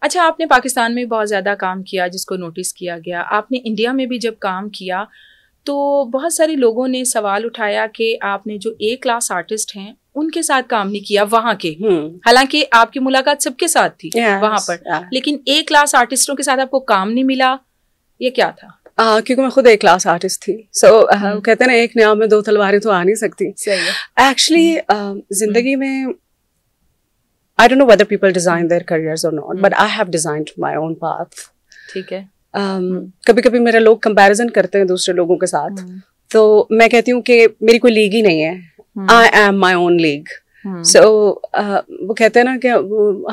अच्छा, आपने पाकिस्तान में बहुत ज़्यादा काम किया जिसको नोटिस किया गया, आपने इंडिया में भी जब काम किया तो बहुत सारे लोगों ने सवाल उठाया कि आपने जो ए क्लास आर्टिस्ट हैं उनके साथ काम नहीं किया वहाँ के। हालांकि आपकी मुलाकात सबके साथ थी वहाँ पर, लेकिन ए क्लास आर्टिस्टों के साथ आपको काम नहीं मिला, ये क्या था? क्योंकि मैं खुद ए क्लास आर्टिस्ट थी। कहते हैं ना, एक नाव में दो तलवारें तो आ नहीं सकती। सही है। एक्चुअली जिंदगी में I don't know whether people design their careers or not, but I have designed my own path. ठीक है। कभी कभी मेरे लोग कंपैरिजन करते हैं दूसरे लोगों के साथ, तो मैं कहती हूँ कि मेरी कोई लीग ही नहीं है, I am my own league. So वो कहते हैं ना कि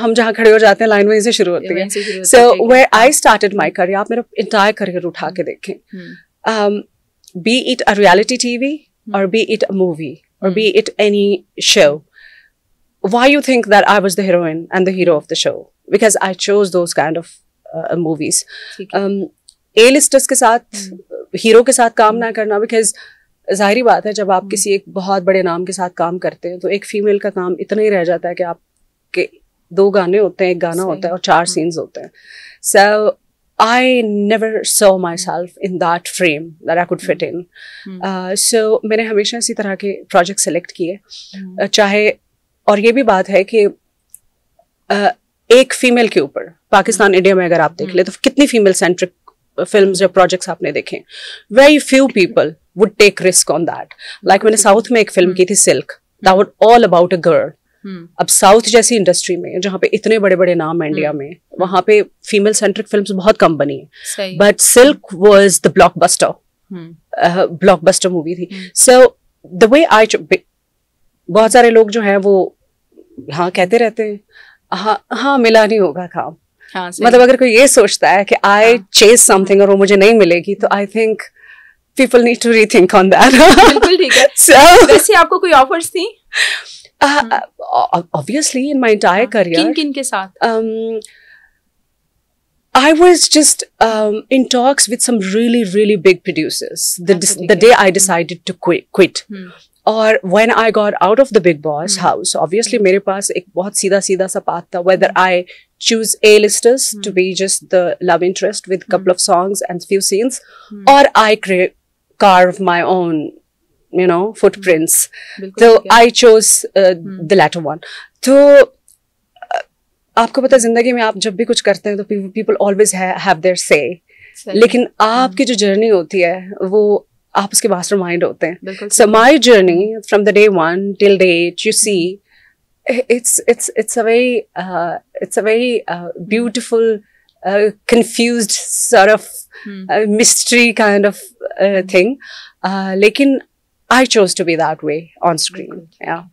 हम जहाँ खड़े हो जाते हैं लाइन वहीं से शुरू होती है। So where I started my career, आप मेरा entire career उठा के देखें, be it a reality TV or be it a movie or be it any show. Why you think that I was the heroine and the hero of the show? Because I chose those kind of movies. A-listers के साथ hero के साथ काम ना करना, because जाहिर बात है जब आप किसी एक बहुत बड़े नाम के साथ काम करते हैं तो एक फीमेल का काम इतना ही रह जाता है कि आपके 2 गाने होते हैं, एक गाना होता है और 4 सीन्स होते हैं. So I never saw myself in that frame that I could fit in. So मैंने हमेशा इसी तरह के प्रोजेक्ट सेलेक्ट किए, चाहे, और ये भी बात है कि एक फीमेल के ऊपर पाकिस्तान इंडिया में अगर आप देख ले तो कितनी फीमेल सेंट्रिक फिल्म्स या प्रोजेक्ट्स आपने देखे. Very few people would take risk on that. Like मैंने साउथ में एक फिल्म की थी Silk, that was all about a girl. अब साउथ जैसी इंडस्ट्री में जहाँ पे इतने बड़े बड़े नाम है इंडिया में, वहां पे फीमेल सेंट्रिक फिल्म्स बहुत कम बनी है, but silk was the blockbuster movie थी. सो द वे आई, बहुत सारे लोग जो हैं वो हाँ कहते रहते हैं हाँ मिला नहीं होगा काम. मतलब अगर कोई ये सोचता है कि आई चेज समथिंग और वो मुझे नहीं मिलेगी, तो I think people need to rethink on that. बिल्कुल ठीक है. वैसे आपको कोई ऑफर्स थी? Obviously in my entire career. किन के साथ? I was just in talks with some really big producers the day I decided to quit. और when I got out of the Big Boss house, obviously मेरे पास एक बहुत सीधा सा path था, whether I choose A-listers to be just the love interest with a couple of songs and few scenes, or I carve my own, you know, footprints. So I chose the latter one. तो आपको पता है जिंदगी में आप जब भी कुछ करते हैं तो people always have their say. लेकिन आपकी जो जर्नी होती है वो आप उसके mastermind होते हैं. So my journey from the day 1 till day 8, you see, it's a very beautiful, confused sort of mystery kind of thing. लेकिन I chose to be that way on screen. Yeah.